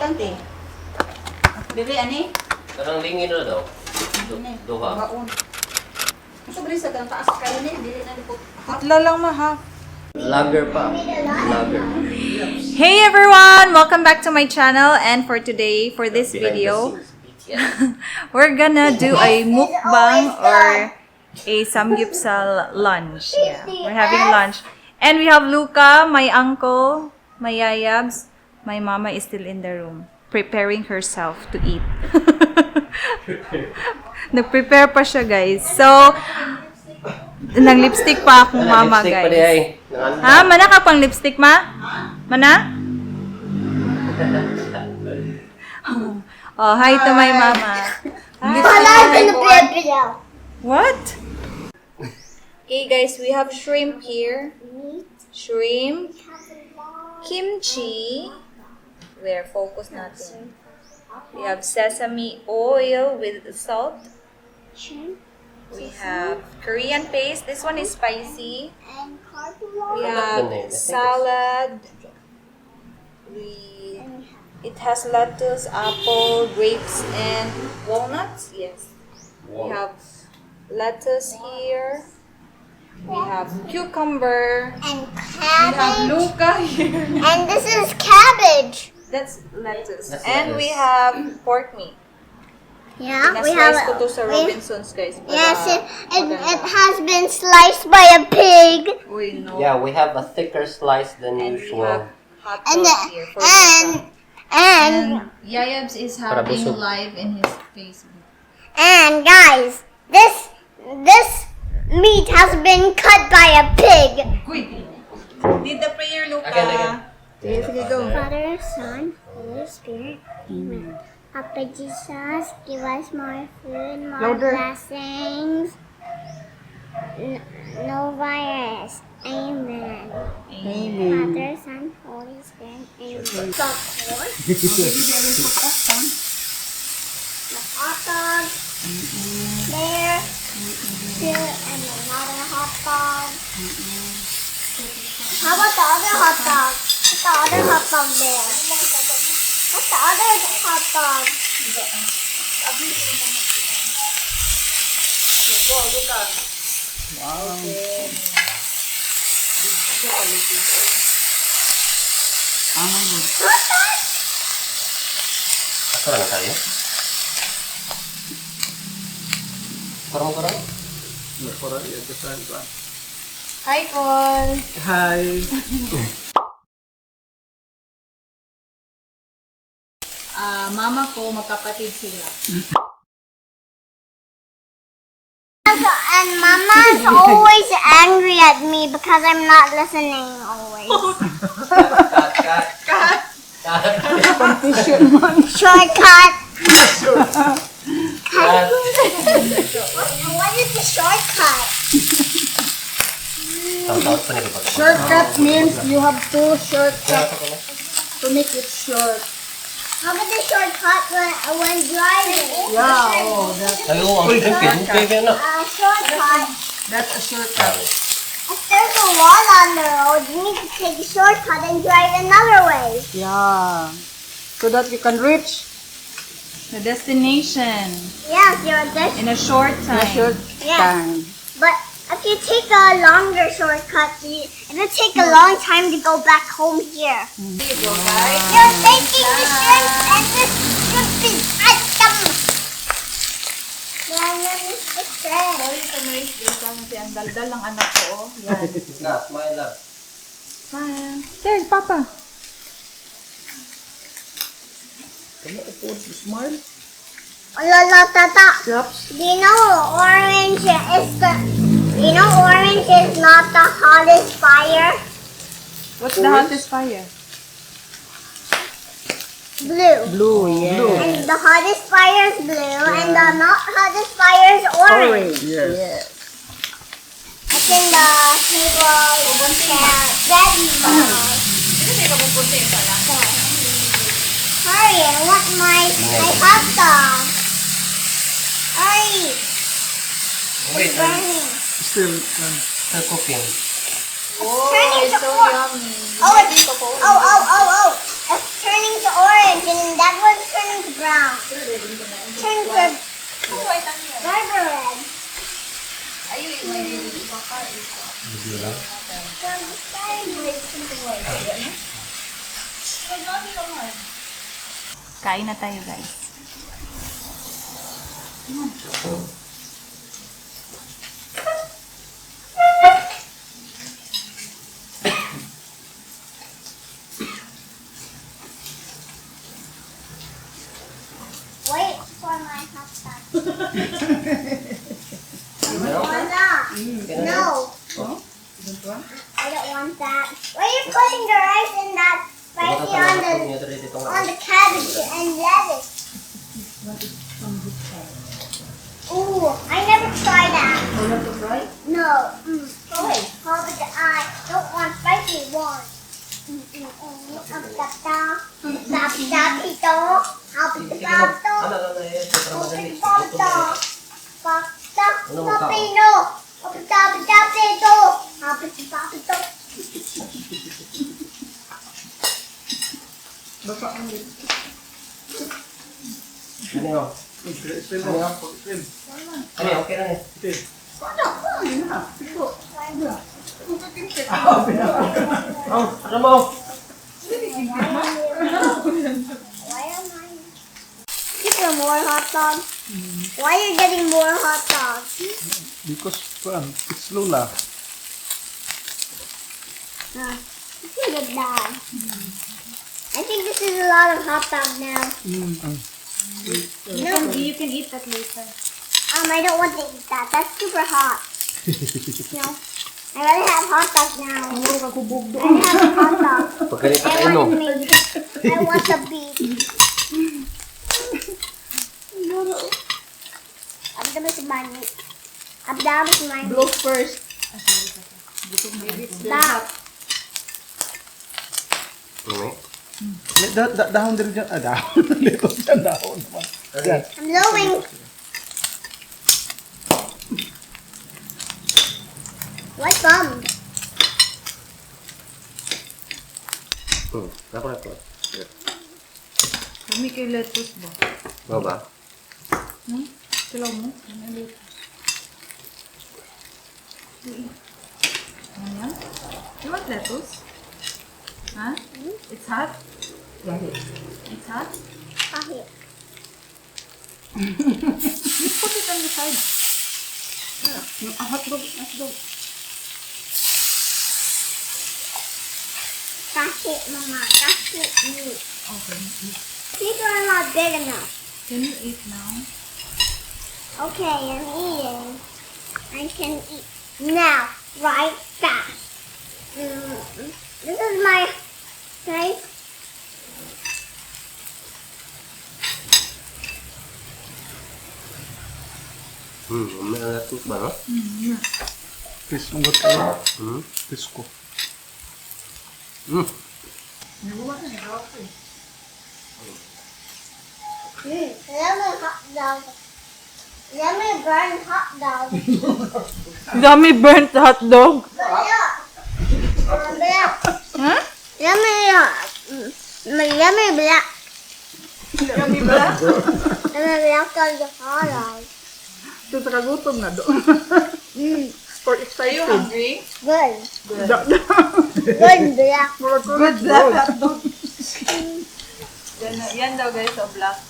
Dagante. Dili ani? Karang lingin na daw. Duha. Baon. Sobrang sa taas kayo ni, dili na po. Atla lang ha. Lager pa. Lager. Hey everyone! Welcome back to my channel, and for today, for this video, we're gonna do a mukbang or a samgyupsal lunch. Yeah, we're having lunch. And we have Lucca, my uncle, Teamyayabz. My mama is still in the room, preparing herself to eat. Nag-prepare pa siya, guys. So, nag-lipstick pa akong mama, Lipstick pa di guys. ay. Ha? Mana ka pang lipstick, ma? Mana? Oh, hi to my mama. Hi. What? Okay, guys, we have shrimp here. Shrimp. Kimchi. Where? Focus natin. We have sesame oil with salt. We have Korean paste. This one is spicy. We have salad. It has lettuce, apple, grapes, and walnuts. Yes. We have lettuce here. We have cucumber. And We have cabbage. Lucca here. And this is cabbage. That's lettuce. That's And we lettuce. have pork meat. Yeah, we have. Na-slice ko to sa Robinsons, guys. para Yes, it maganda. has been sliced by a pig. Uy, no. Yeah, we have a thicker slice than And we usual. have hot And dog here for and and Yayabz is Para having busog. live in his Facebook. and guys, this meat has been cut by a pig. Uy! Did the prayer, Lucca. Again. Sige, sige, go. Father, Son, Holy Spirit. Amen. Papa Jesus, give us more food, more Louder. blessings. No virus. Amen. Father, Son, Holy Spirit. Amen. The hot dog. There. Two, and another hot dog. How about the other hot dog? What's the other hot dog there? What's the other hot dog? Ako lang tayo. Kurang-kurang? Hi, Paul. Mama ko, magkapatid sila. And Mama's always angry at me because I'm not listening always. Cut. Shortcut. Cut. What is the shortcut? Taut-taut pa nila pag- Shortcut means you have to shortcut to make it short. How about the shortcut when driving? Yeah, oh, Ayaw, ang shrimp. Kaya na. Shortcut. that's a shortcut. If there's a wall on the road, you need to take a shortcut and drive another way. Yeah. So that you can reach the destination Yes, you're this. in a short time. Yes. But if you take a longer shortcut, it'll take a long time to go back home here. There you go, guys. You're taking the shrimp and the shrimp is atom. Yeah, let me fix it. Sorry to make this kasi ang daldal ng anak ko. Oh. Yan. Love, my love. Smile. There's Papa. Smile. Lolo, Tata. Drops. Do you know orange is orange is not the hottest fire? What's the hottest fire? Blue. Blue, yeah. And the hottest fire is blue, and the not hottest fire is orange. Yes. It's in the table. Daddy. Hurry, I want my hot dog. Hurry. Wait, It's burning. still cooking. Oh, turning it's to so orange. yummy. Oh, it's turning to orange, and brown. Turn to burger red. Kain na tayo, guys. Wait for my hot dog. Wala. No. I don't want that. Why are you putting the rice in that spicy on the cabbage and lettuce? Ooh, I never tried that. You want to try? No. Try. How about I don't want spicy one. Baka ang lit. Ano yun? Ano yun? Okay lang eh. Ano? Ano yun na? Ito. Oh, ano mo? Get some more hot dogs. Why are you getting more hot dogs? Because it's Lola. Look at that. I think this is a lot of hot dog now. You can eat that later. I don't want to eat that. That's super hot. No. I rather have hot dog now. I rather have a hot dog. Pagkalit I kayo mo. want the meat. I want the beef. Abdama si Manny. Abdama si Manny. Blow first. Stop. Okay. Dahon din dyan. Dahon. Lito dyan, dahon naman. Yan. I'm blowing. What gum? Ako na ito. Kami kay lettuce ba? Ano ba? Silaw mo? Ano lettuce? Ano yan? You want lettuce? Huh? It's hot? It's hot? Kahit. You put it on the side. Hotdog. Hotdog. Kahit, Mama. Kahit meat. Okay. These are not big enough. Can you eat now? Okay, I'm eating. I can eat now, right fast. This is my knife. May alatus ba, no? Fish mong kayo. Fish ko. Lemon hot dog. Lemon burn hot dog. Yummy burnt hot dog. Black. Huh? Lemon black. Yummy ba? Lemon black on the hot dog. Ito sa kagutom na doon. For Are you excited. hungry? Good. Good. Good black. Good black hot dog. Yan daw guys, so black.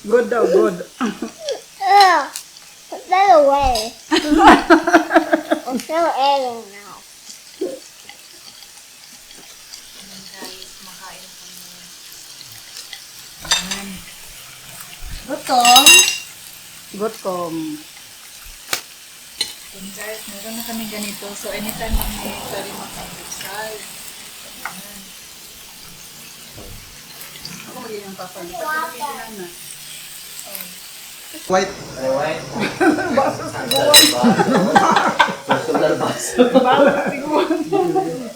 Good daw, good. Ugh. Put that away. I'm still eating now. Guys, makain kami. Gutom. Gutom. And guys, meron na kami ganito. So, anytime kami pwede makapagpapsal. Ako magiging ang papa. White. Ano, white? Personal baso.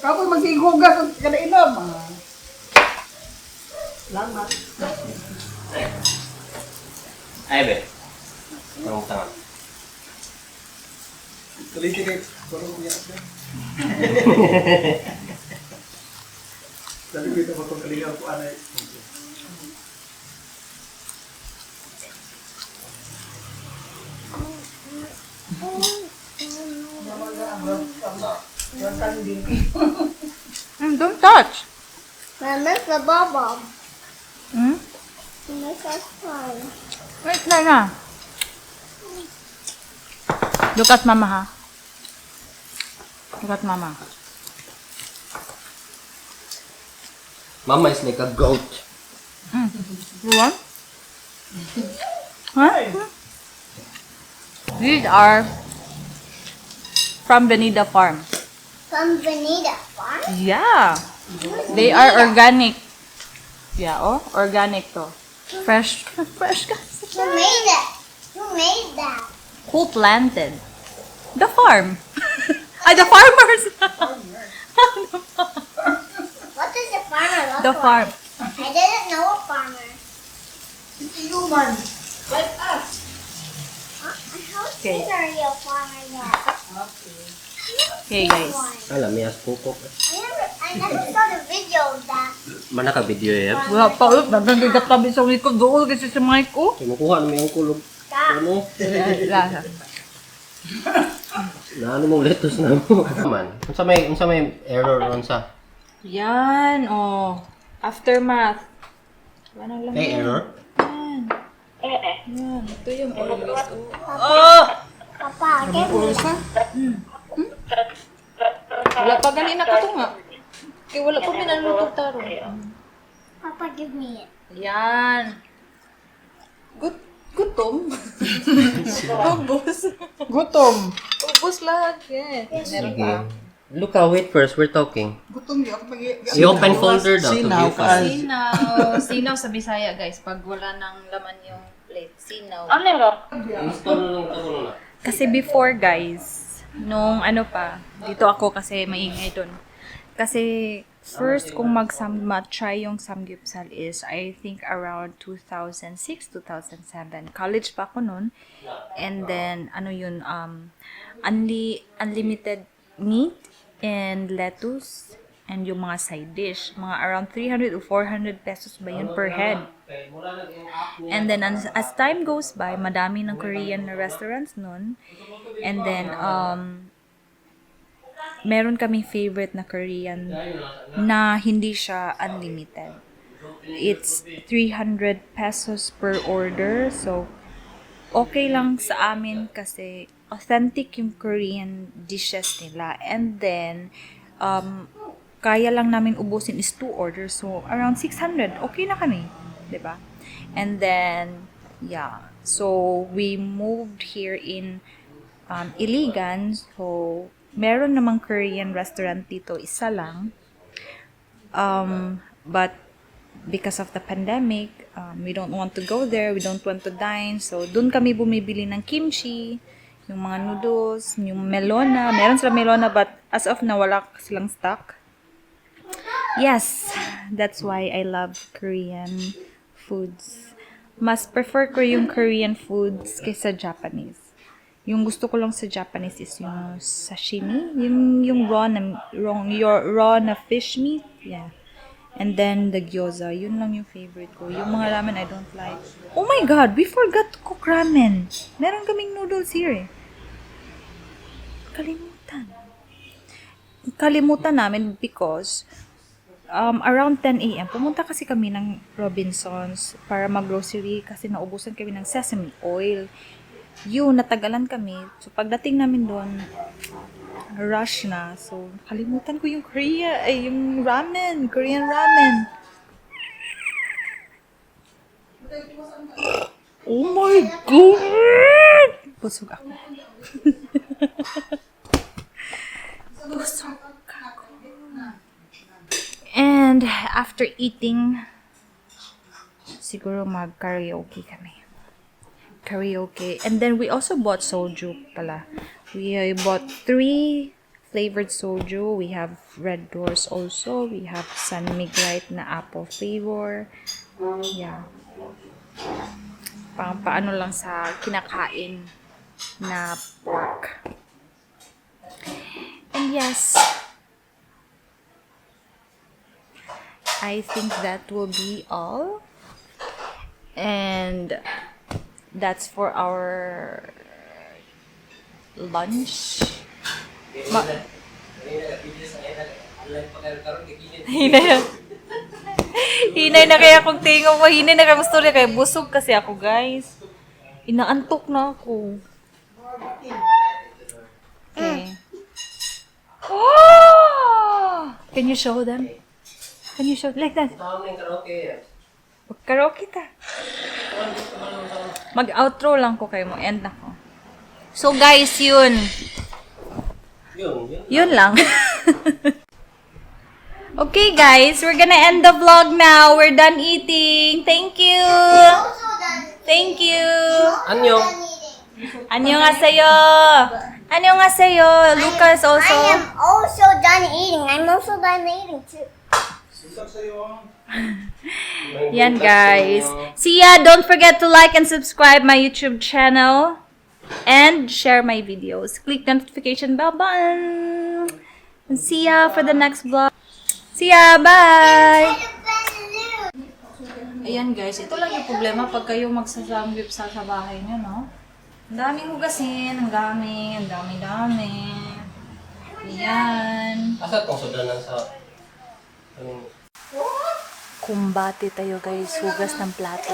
Kapag maghihugas ang kada-inom. Salamat. Ay, be. Parang tangan. Kaliti kayo. Parang kuya ka. Sabi ko ito matong kalinga ko anay. Don't touch. Mama's the bubble. Hmm? Make us fun. Wait na. Look at mama, ha? Look at mama. Mama is like a goat. You want? Huh? These are from Benida Farm. From Benita Farm? Yeah. They are organic. Yeah, oh, organic to. Fresh guys. Who made it? Who made that? Who planted? The farm. The farmers. What does a farmer look The like? farm. I didn't know a farmer. Human. Like us. I haven't Okay. seen a real farmer yet. Okay, guys. Alam, may aspukok. I never saw the video of that. Mana ka video yan? Wala pa ulit. Nagagagat tabi sa likod. Doon kasi sa mic ko. Kimukuha naman yung kulog. Ano? Lasa. Naano mong lettuce na mo? Man, unsa may error ron sa? Yan, oh. Aftermath. Wala lang. May error? Yan. Ito yung oras. Oh! Papa, give me. Oras ka? Wala pa ganina ka to nga. Kaya wala pa minalutog taro. Papa, give me it. Yan. Gutom. Ubus. Gutom. Ubus lahat. Yes. Meron Sige. pa. Lucca, wait first. We're talking. Gutom di ako pag... Si open folder daw to Sinaw view ka. file. Sinaw sa Bisaya, guys. Pag wala nang laman yung plate. Sinaw. Install na lang ito na. Kasi before, guys, nung ano pa, dito ako kasi maingay dun. Kasi first kong try yung samgyupsal is I think around 2006, 2007. College pa ako nun. And then, ano yun, unlimited meat and lettuce and yung mga side dish. Mga around 300 or 400 pesos ba yun per head. And then, as time goes by, madami ng Korean na restaurants nun. And then, meron kaming favorite na Korean na hindi siya unlimited. It's 300 pesos per order. So, okay lang sa amin kasi authentic yung Korean dishes nila. And then, kaya lang namin ubusin is 2 orders. So, around 600. Okay na kami. Diba? And then, yeah. So, we moved here in Iligan. So, meron namang Korean restaurant dito. Isa lang. But, because of the pandemic, we don't want to go there. We don't want to dine. So, dun kami bumibili ng kimchi, yung mga noodles, yung melona. Meron sila melona, but as of now, wala silang stock. Yes, that's why I love Korean foods. Mas prefer ko yung Korean foods kaysa Japanese. Yung gusto ko lang sa Japanese is yung sashimi, yung raw na fish meat, yeah. And then the gyoza, yun lang yung favorite ko. Yung mga ramen I don't like. Oh my god, we forgot to cook ramen. Meron kaming noodles here eh. Kalimutan namin because around 10 a.m. pumunta kasi kami ng Robinsons para mag-grocery kasi naubusan kami ng sesame oil. Yun, natagalan kami. So, pagdating namin doon, rush na. So, kalimutan ko yung yung ramen. Korean ramen. Oh my God! Busog ako. Busog ako. And after eating, siguro mag-karaoke kami. Karaoke. And then we also bought soju pala. We bought 3 flavored soju. We have Red Doors also. We have San Miguel na apple flavor. Yeah. Paano lang sa kinakain na pork. And yes, I think that will be all. And that's for our lunch. Hinay na. Hinay na kaya akong tingin mo. Hinay na kaya gusto rin. Kaya busog kasi ako, guys. Inaantok na ako. Okay. Oh! Can you show them? Can you show like that? Karaoke ta. Mag-outro lang ko kayo mo. End na ko. So guys, yun. Yun lang. Okay guys, we're gonna end the vlog now. We're done eating. Thank you. Thank you. Annyeong. 안녕하세요. 안녕하세요. Lucca is also. I am also done eating. I'm also done eating too. Yan guys. See ya. Don't forget to like and subscribe my YouTube channel. And share my videos. Click the notification bell button. And see ya for the next vlog. See ya. Bye. Ayan guys. Ito lang yung problema pag kayo magsasamgyupsal sa bahay nyo, no? Ang daming hugasin. Ang dami. Ayan. Asa itong sudanan sa... Kumbate tayo guys. Hugas ng plato.